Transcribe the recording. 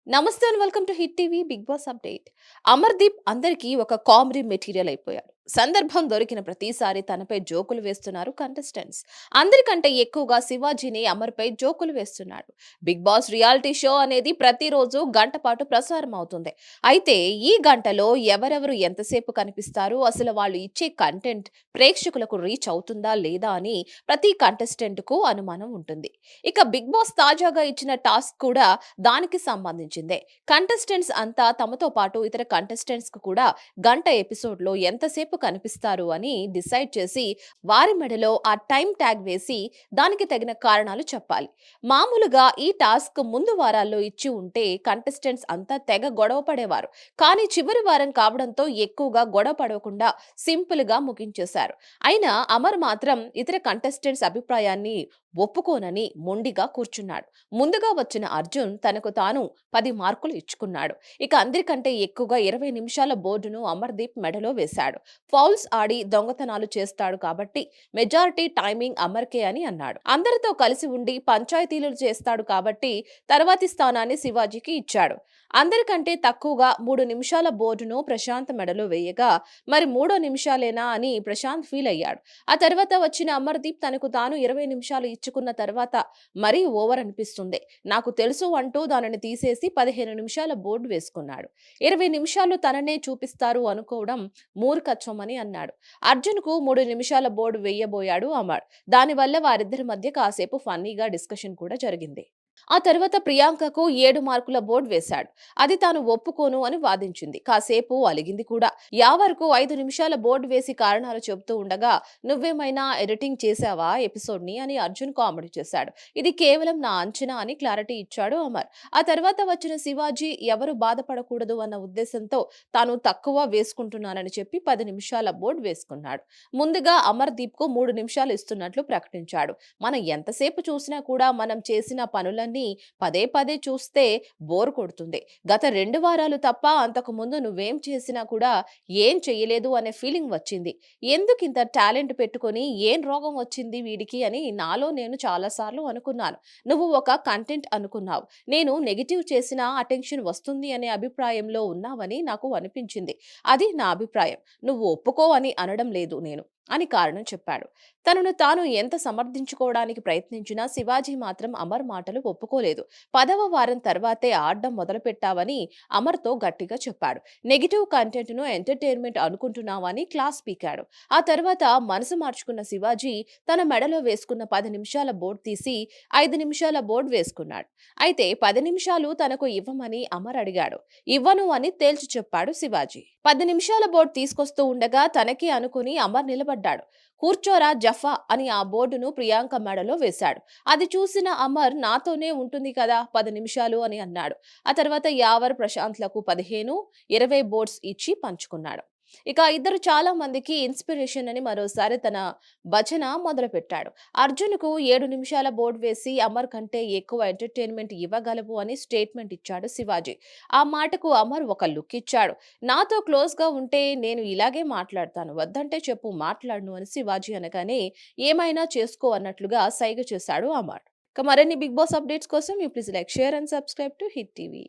నమస్తే and welcome to Hit TV Bigg Boss update. Amardeep అందరికీ ఒక కామెడీ మెటీరియల్ అయిపోయాడు. సందర్భం దొరికిన ప్రతిసారి తనపై జోకులు వేస్తున్నారు కంటెస్టెంట్స్. అందరికంటే ఎక్కువగా శివాజీని అమర్పై జోకులు వేస్తున్నాడు. బిగ్ బాస్ రియాలిటీ షో అనేది ప్రతిరోజు గంట పాటు ప్రసారం అవుతుంది. అయితే ఈ గంటలో ఎవరెవరు ఎంతసేపు కనిపిస్తారు, అసలు వాళ్ళు ఇచ్చే కంటెంట్ ప్రేక్షకులకు రీచ్ అవుతుందా లేదా అని ప్రతి కంటెస్టెంట్ కు అనుమానం ఉంటుంది. ఇక బిగ్ బాస్ తాజాగా ఇచ్చిన టాస్క్ కూడా దానికి సంబంధించిందే. కంటెస్టెంట్స్ అంతా తమతో పాటు ఇతర కంటెస్టెంట్స్ కు కూడా గంట ఎపిసోడ్ లో ఎంతసేపు కనిపిస్తారు అని డిసైడ్ చేసి వారి మెడలో ఆ టైం ట్యాగ్ వేసి దానికి తగిన కారణాలు చెప్పాలి. మామూలుగా ఈ టాస్క్ ముందు వారాల్లో ఇచ్చి ఉంటే కంటెస్టెంట్స్ అంతా తెగ గొడవ పడేవారు. కానీ చివరి వారం కావడంతో ఎక్కువగా గొడవ పడకుండా సింపుల్ గా ముగించేశారు. అయినా అమర్ మాత్రం ఇతర కంటెస్టెంట్స్ అభిప్రాయాన్ని ఒప్పుకోనని మొండిగా కూర్చున్నాడు. ముందుగా వచ్చిన అర్జున్ తనకు తాను 10 మార్కులు ఇచ్చుకున్నాడు. ఇక అందరికంటే ఎక్కువగా 20 నిమిషాల బోర్డును అమర్దీప్ మెడలో వేశాడు. ఫౌల్స్ ఆడి దొంగతనాలు చేస్తాడు కాబట్టి మెజారిటీ టైమింగ్ అమర్కే అని అన్నాడు. అందరితో కలిసి ఉండి పంచాయతీలు చేస్తాడు కాబట్టి తర్వాతి స్థానాన్ని శివాజీకి ఇచ్చాడు. అందరికంటే తక్కువగా 3 నిమిషాల బోర్డును ప్రశాంత్ మెడలో వేయగా మరి 3 నిమిషాలేనా అని ప్రశాంత్ ఫీల్ అయ్యాడు. ఆ తర్వాత వచ్చిన అమర్దీప్ తనకు తాను 20 నిమిషాలు ఇచ్చుకున్న తర్వాత మరీ ఓవర్ అనిపిస్తుంది, నాకు తెలుసు అంటూ దానిని తీసేసి 15 నిమిషాల బోర్డు వేసుకున్నాడు. 20 నిమిషాలు తననే చూపిస్తారు అనుకోవడం మూర్ఖత్వం అని అన్నాడు. అర్జున్ కు 3 నిమిషాల బోర్డు వేయబోయాడు అమర్. దానివల్ల వారిద్దరి మధ్య కాసేపు ఫన్నీగా డిస్కషన్ కూడా జరిగింది. ఆ తర్వాత ప్రియాంకకు 7 మార్కుల బోర్డు వేశాడు. అది తాను ఒప్పుకోను అని వాదించింది. కాసేపు అలిగింది కూడా. యావరకు 5 నిమిషాల బోర్డు వేసి కారణాలు చెబుతూ ఉండగా నువ్వేమైనా ఎడిటింగ్ చేశావా ఎపిసోడ్ ని అని అర్జున్ కామెడీ చేశాడు. ఇది కేవలం నా అంచనా అని క్లారిటీ ఇచ్చాడు అమర్. ఆ తర్వాత వచ్చిన శివాజీ ఎవరు బాధపడకూడదు అన్న ఉద్దేశంతో తాను తక్కువ వేసుకుంటున్నానని చెప్పి 10 నిమిషాల బోర్డు వేసుకున్నాడు. ముందుగా అమర్దీప్ కు 3 నిమిషాలు ఇస్తున్నట్లు ప్రకటించాడు. మనం ఎంతసేపు చూసినా కూడా మనం చేసిన పనులన్నీ పదే పదే చూస్తే బోర్ కొడుతుంది. గత 2 వారాలు తప్ప అంతకు ముందు నువ్వేం చేసినా కూడా ఏం చెయ్యలేదు అనే ఫీలింగ్ వచ్చింది. ఎందుకింత టాలెంట్ పెట్టుకొని ఏం రోగం వచ్చింది వీడికి అని నాలో నేను చాలాసార్లు అనుకున్నాను. నువ్వు ఒక కంటెంట్ అనుకున్నావు. నేను నెగెటివ్ చేసినా అటెన్షన్ వస్తుంది అనే అభిప్రాయంలో ఉన్నావని నాకు అనిపించింది. అది నా అభిప్రాయం. నువ్వు ఒప్పుకో అని అనడం లేదు నేను అని కారణం చెప్పాడు. తనను తాను ఎంత సమర్థించుకోవడానికి ప్రయత్నించినా శివాజీ మాత్రం అమర్ మాటలు ఒప్పుకోలేదు. 10వ వారం తర్వాతే ఆడడం మొదలుపెట్టావని అమర్తో గట్టిగా చెప్పాడు. నెగిటివ్ కంటెంట్ ను ఎంటర్టైన్మెంట్ అనుకుంటున్నావని క్లాస్ పీకాడు. ఆ తర్వాత మనసు మార్చుకున్న శివాజీ తన మెడలో వేసుకున్న 10 నిమిషాల బోర్డు తీసి 5 నిమిషాల బోర్డు వేసుకున్నాడు. అయితే 10 నిమిషాలు తనకు ఇవ్వమని అమర్ అడిగాడు. ఇవ్వను అని తేల్చి చెప్పాడు శివాజీ. 10 నిమిషాల బోర్డు తీసుకొస్తూ ఉండగా తనకి అనుకుని అమర్ నిలబడ్డాడు. కూర్చోరా జఫా అని ఆ బోర్డును ప్రియాంక మెడలో వేశాడు. అది చూసిన అమర్ నాతోనే ఉంటుంది కదా 10 నిమిషాలు అని అన్నాడు. ఆ తర్వాత యావర్ ప్రశాంత్లకు 15, 20 బోర్డ్స్ ఇచ్చి పంచుకున్నాడు. ఇక ఇద్దరు చాలా మందికి ఇన్స్పిరేషన్ అని మరోసారి తన భజన మొదలుపెట్టాడు. అర్జున్కు 7 నిమిషాల బోర్డు వేసి అమర్ కంటే ఎక్కువ ఎంటర్టైన్మెంట్ ఇవ్వగలవు అని స్టేట్మెంట్ ఇచ్చాడు శివాజీ. ఆ మాటకు అమర్ ఒక లుక్ ఇచ్చాడు. నాతో క్లోజ్ గా ఉంటే నేను ఇలాగే మాట్లాడతాను, వద్దంటే చెప్పు మాట్లాడను అని శివాజీ అనగానే ఏమైనా చేసుకో అన్నట్లుగా సైగ చేశాడు అమర్. ఇక మరిన్ని బిగ్ బాస్ అప్డేట్స్ కోసం you please like, share and subscribe to Hit TV.